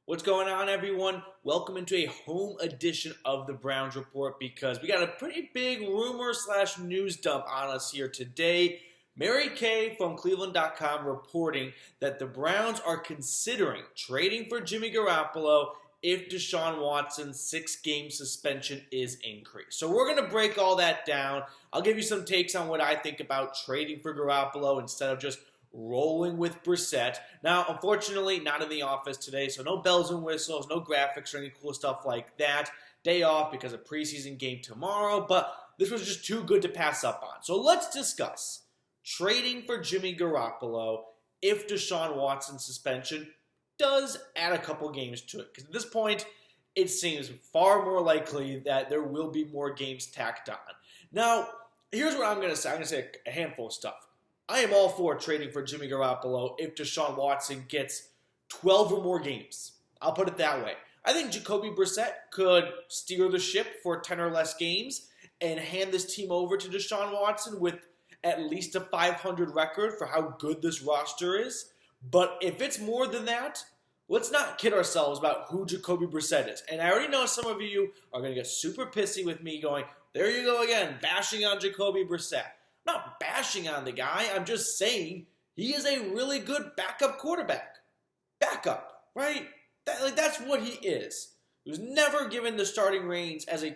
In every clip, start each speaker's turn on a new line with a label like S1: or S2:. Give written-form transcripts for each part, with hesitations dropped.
S1: What's going on, everyone? Welcome into a home edition of the Browns Report because we got a pretty big rumor / news dump on us here today. Mary Kay from Cleveland.com reporting that the Browns are considering trading for Jimmy Garoppolo if Deshaun Watson's 6-game suspension is increased. So we're going to break all that down. I'll give you some takes on what I think about trading for Garoppolo instead of just rolling with Brissett. Now, unfortunately, not in the office today, so no bells and whistles, no graphics or any cool stuff like that. Day off because of preseason game tomorrow, but this was just too good to pass up on. So let's discuss trading for Jimmy Garoppolo if Deshaun Watson's suspension does add a couple games to it. Because at this point, it seems far more likely that there will be more games tacked on. Now, here's what I'm going to say. I'm going to say a handful of stuff. I am all for trading for Jimmy Garoppolo if Deshaun Watson gets 12 or more games. I'll put it that way. I think Jacoby Brissett could steer the ship for 10 or less games and hand this team over to Deshaun Watson with at least a 500 record for how good this roster is. But if it's more than that, let's not kid ourselves about who Jacoby Brissett is. And I already know some of you are going to get super pissy with me going, there you go again, bashing on Jacoby Brissett. I'm not bashing on the guy. I'm just saying he is a really good backup quarterback. Backup, right? That's what he is. He was never given the starting reins as from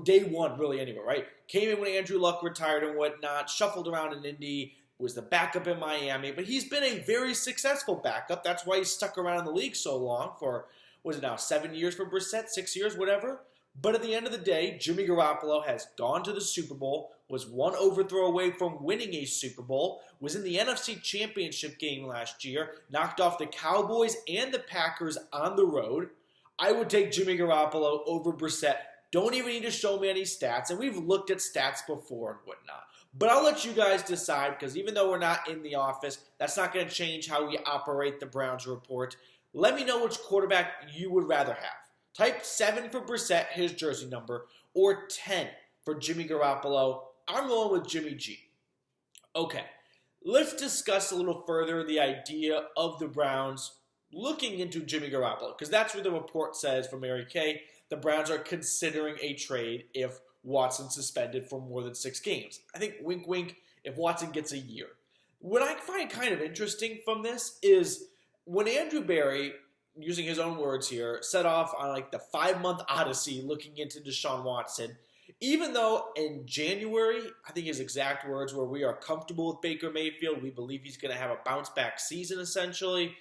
S1: day one, really, anyway, right? Came in when Andrew Luck retired and whatnot, shuffled around in Indy, was the backup in Miami, but he's been a very successful backup. That's why he's stuck around in the league so long for, 7 years for Brissett, 6 years, whatever? But at the end of the day, Jimmy Garoppolo has gone to the Super Bowl, was one overthrow away from winning a Super Bowl, was in the NFC Championship game last year, knocked off the Cowboys and the Packers on the road. I would take Jimmy Garoppolo over Brissett. Don't even need to show me any stats, and we've looked at stats before and whatnot. But I'll let you guys decide, because even though we're not in the office, that's not going to change how we operate the Browns Report. Let me know which quarterback you would rather have. Type 7 for Brissett, his jersey number, or 10 for Jimmy Garoppolo. I'm going with Jimmy G. Okay, let's discuss a little further the idea of the Browns looking into Jimmy Garoppolo, because that's what the report says from Mary Kay. The Browns are considering a trade if Watson's suspended for more than 6 games. I think, wink, wink, if Watson gets a year. What I find kind of interesting from this is when Andrew Berry, using his own words here, set off on the 5-month odyssey looking into Deshaun Watson, even though in January, I think his exact words were, we are comfortable with Baker Mayfield, we believe he's going to have a bounce-back season essentially,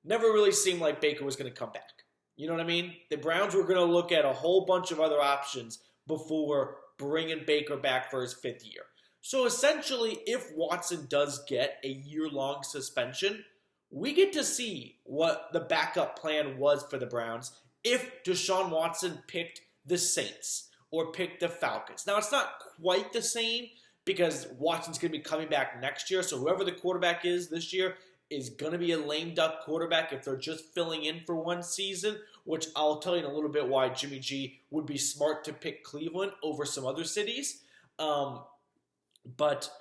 S1: never really seemed like Baker was going to come back. You know what I mean? The Browns were going to look at a whole bunch of other options before bringing Baker back for his 5th year. So essentially, if Watson does get a year-long suspension, we get to see what the backup plan was for the Browns if Deshaun Watson picked the Saints or picked the Falcons. Now, it's not quite the same because Watson's going to be coming back next year, so whoever the quarterback is this year is going to be a lame duck quarterback if they're just filling in for one season, which I'll tell you in a little bit why Jimmy G would be smart to pick Cleveland over some other cities. But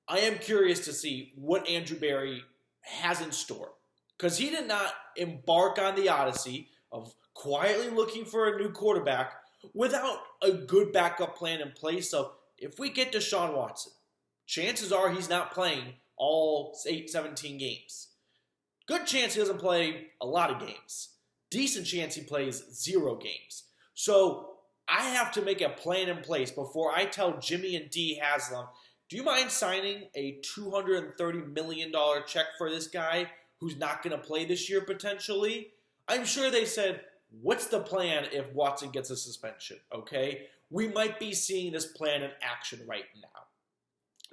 S1: I am curious to see what Andrew Berry has in store, because he did not embark on the odyssey of quietly looking for a new quarterback without a good backup plan in place of, if we get Deshaun Watson, chances are he's not playing all 17 games. Good chance he doesn't play a lot of games. Decent chance he plays 0 games. So I have to make a plan in place before I tell Jimmy and D Haslam, do you mind signing a $230 million check for this guy who's not going to play this year potentially? I'm sure they said, what's the plan if Watson gets a suspension, okay? We might be seeing this plan in action right now.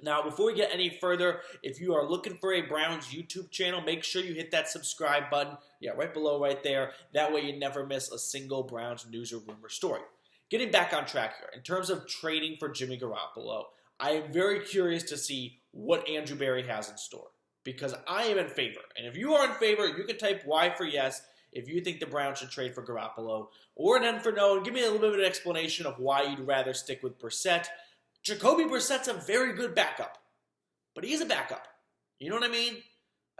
S1: Now, before we get any further, if you are looking for a Browns YouTube channel, make sure you hit that subscribe button. Yeah, right below right there. That way you never miss a single Browns news or rumor story. Getting back on track here, in terms of trading for Jimmy Garoppolo, I am very curious to see what Andrew Berry has in store, because I am in favor. And if you are in favor, you can type Y for yes if you think the Browns should trade for Garoppolo, or an N for no, and give me a little bit of an explanation of why you'd rather stick with Brissett. Jacoby Brissett's a very good backup, but he's a backup. You know what I mean?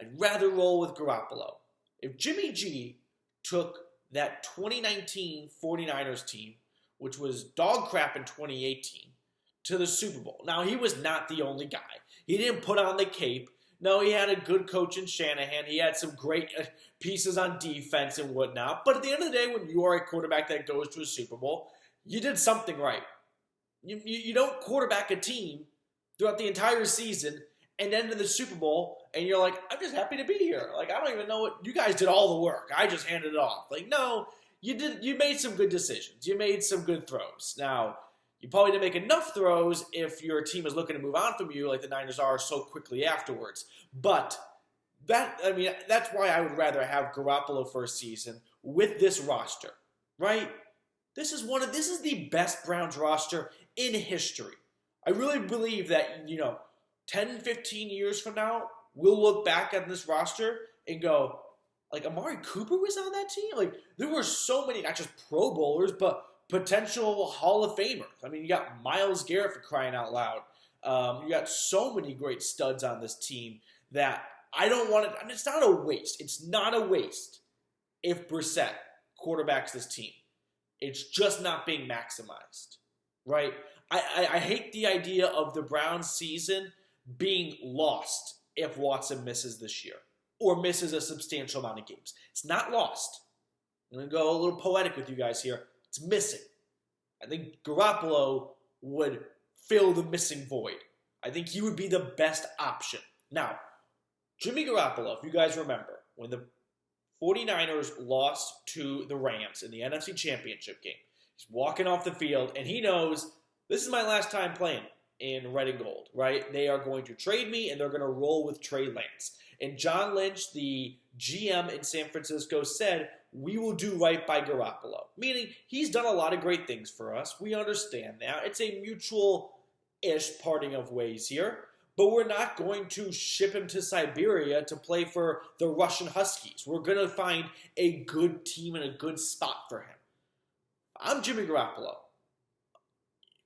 S1: I'd rather roll with Garoppolo. If Jimmy G took that 2019 49ers team, which was dog crap in 2018, to the Super Bowl. Now, he was not the only guy. He didn't put on the cape. No, he had a good coach in Shanahan. He had some great pieces on defense and whatnot. But at the end of the day, when you are a quarterback that goes to a Super Bowl, you did something right. You don't quarterback a team throughout the entire season and then to the Super Bowl, and you're like, I'm just happy to be here. Like, I don't even know what, you guys did all the work. I just handed it off. Like, no, you made some good decisions. You made some good throws. Now, you probably didn't make enough throws if your team is looking to move on from you like the Niners are so quickly afterwards. But that's why I would rather have Garoppolo for a season with this roster, right? This is the best Browns roster in history. I really believe that, 10, 15 years from now, we'll look back at this roster and go, like, Amari Cooper was on that team? Like, there were so many, not just Pro Bowlers, but potential Hall of Famers. I mean, you got Myles Garrett for crying out loud. You got so many great studs on this team that I don't want to, it's not a waste. It's not a waste if Brissett quarterbacks this team. It's just not being maximized, right? I hate the idea of the Browns season being lost if Watson misses this year or misses a substantial amount of games. It's not lost. I'm going to go a little poetic with you guys here. It's missing. I think Garoppolo would fill the missing void. I think he would be the best option. Now, Jimmy Garoppolo, if you guys remember, when the 49ers lost to the Rams in the NFC Championship game, he's walking off the field, and he knows, this is my last time playing in red and gold, right? They are going to trade me, and they're going to roll with Trey Lance. And John Lynch, the GM in San Francisco, said, we will do right by Garoppolo. Meaning, he's done a lot of great things for us. We understand that. It's a mutual-ish parting of ways here. But we're not going to ship him to Siberia to play for the Russian Huskies. We're going to find a good team and a good spot for him. I'm Jimmy Garoppolo.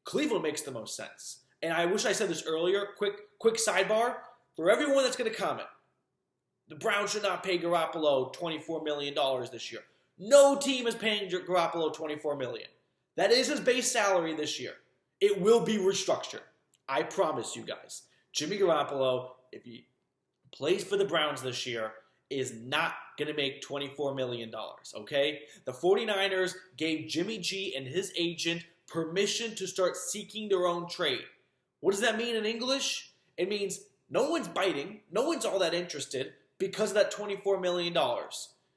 S1: Cleveland makes the most sense. And I wish I said this earlier. Quick sidebar. For everyone that's going to comment, the Browns should not pay Garoppolo $24 million this year. No team is paying Garoppolo $24 million. That is his base salary this year. It will be restructured. I promise you guys. Jimmy Garoppolo, if he plays for the Browns this year, is not going to make $24 million, okay? The 49ers gave Jimmy G and his agent permission to start seeking their own trade. What does that mean in English? It means no one's biting, no one's all that interested because of that $24 million.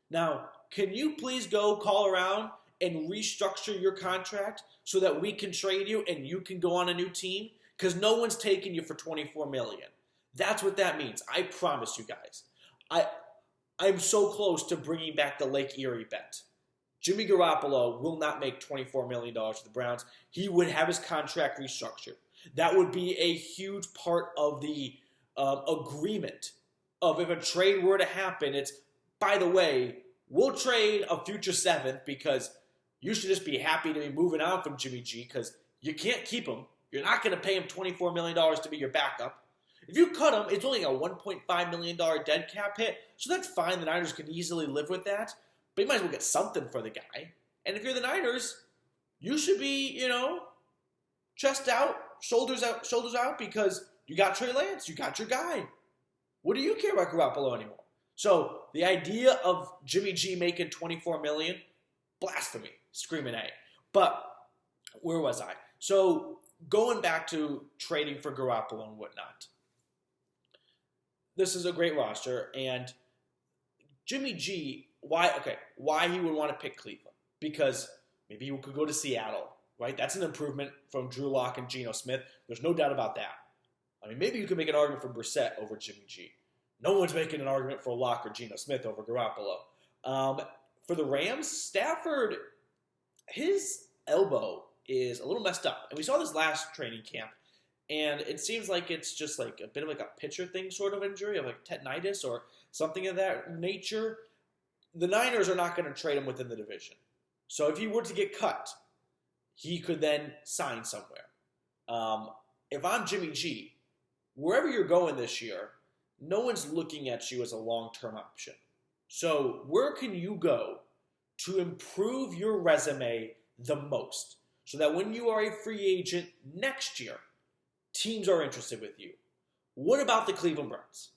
S1: Now, can you please go call around and restructure your contract so that we can trade you and you can go on a new team? Because no one's taking you for $24 million. That's what that means. I promise you guys. I'm so close to bringing back the Lake Erie bet. Jimmy Garoppolo will not make $24 million to the Browns. He would have his contract restructured. That would be a huge part of the agreement of if a trade were to happen. It's, by the way, we'll trade a future seventh because you should just be happy to be moving on from Jimmy G because you can't keep him. You're not going to pay him $24 million to be your backup. If you cut him, it's only a $1.5 million dead cap hit, so that's fine. The Niners can easily live with that, but you might as well get something for the guy. And if you're the Niners, you should be, chest out, shoulders out, because you got Trey Lance, you got your guy. What do you care about Garoppolo anymore? So the idea of Jimmy G making $24 million, blasphemy, screaming A. But where was I? So going back to trading for Garoppolo and whatnot, this is a great roster, and Jimmy G, why he would want to pick Cleveland? Because maybe he could go to Seattle, right? That's an improvement from Drew Lock and Geno Smith. There's no doubt about that. I mean, maybe you could make an argument for Brissett over Jimmy G. No one's making an argument for Lock or Geno Smith over Garoppolo. For the Rams, Stafford, his elbow is a little messed up. And we saw this last training camp. And it seems like it's just like a bit of like a pitcher thing sort of injury of like tendinitis or something of that nature. The Niners are not going to trade him within the division. So if he were to get cut, he could then sign somewhere. If I'm Jimmy G, wherever you're going this year, no one's looking at you as a long-term option. So where can you go to improve your resume the most so that when you are a free agent next year, teams are interested with you? What about the Cleveland Browns?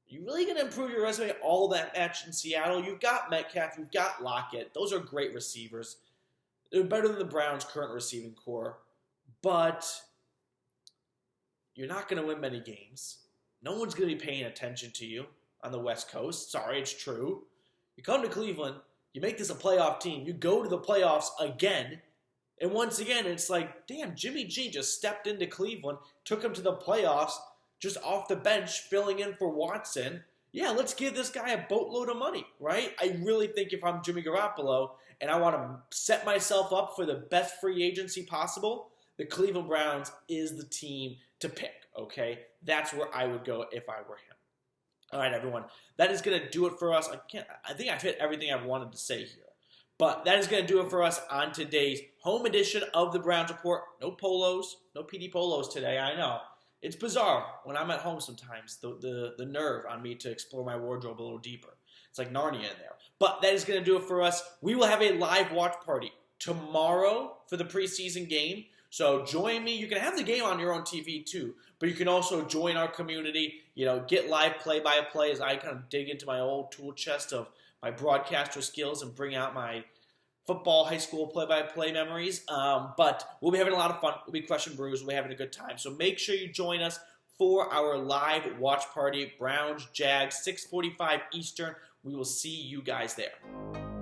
S1: Are you really going to improve your resume all that much in Seattle? You've got Metcalf, you've got Lockett. Those are great receivers. They're better than the Browns' current receiving core. But you're not going to win many games. No one's going to be paying attention to you on the West Coast. Sorry, it's true. You come to Cleveland, you make this a playoff team, you go to the playoffs again, and once again, it's like, damn, Jimmy G just stepped into Cleveland, took him to the playoffs, just off the bench, filling in for Watson. Yeah, let's give this guy a boatload of money, right? I really think if I'm Jimmy Garoppolo and I want to set myself up for the best free agency possible, the Cleveland Browns is the team to pick, okay? That's where I would go if I were him. All right, everyone. That is going to do it for us. I think I've hit everything I've wanted to say here. But that is going to do it for us on today's home edition of the Browns Report. No polos, no PD polos today, I know. It's bizarre when I'm at home sometimes, the nerve on me to explore my wardrobe a little deeper. It's like Narnia in there. But that is going to do it for us. We will have a live watch party tomorrow for the preseason game. So join me. You can have the game on your own TV too, but you can also join our community, get live play-by-play as I kind of dig into my old tool chest of my broadcaster skills and bring out my football high school play-by-play memories. But we'll be having a lot of fun. We'll be crushing brews. We'll be having a good time. So make sure you join us for our live watch party, Browns, Jags, 6:45 Eastern. We will see you guys there.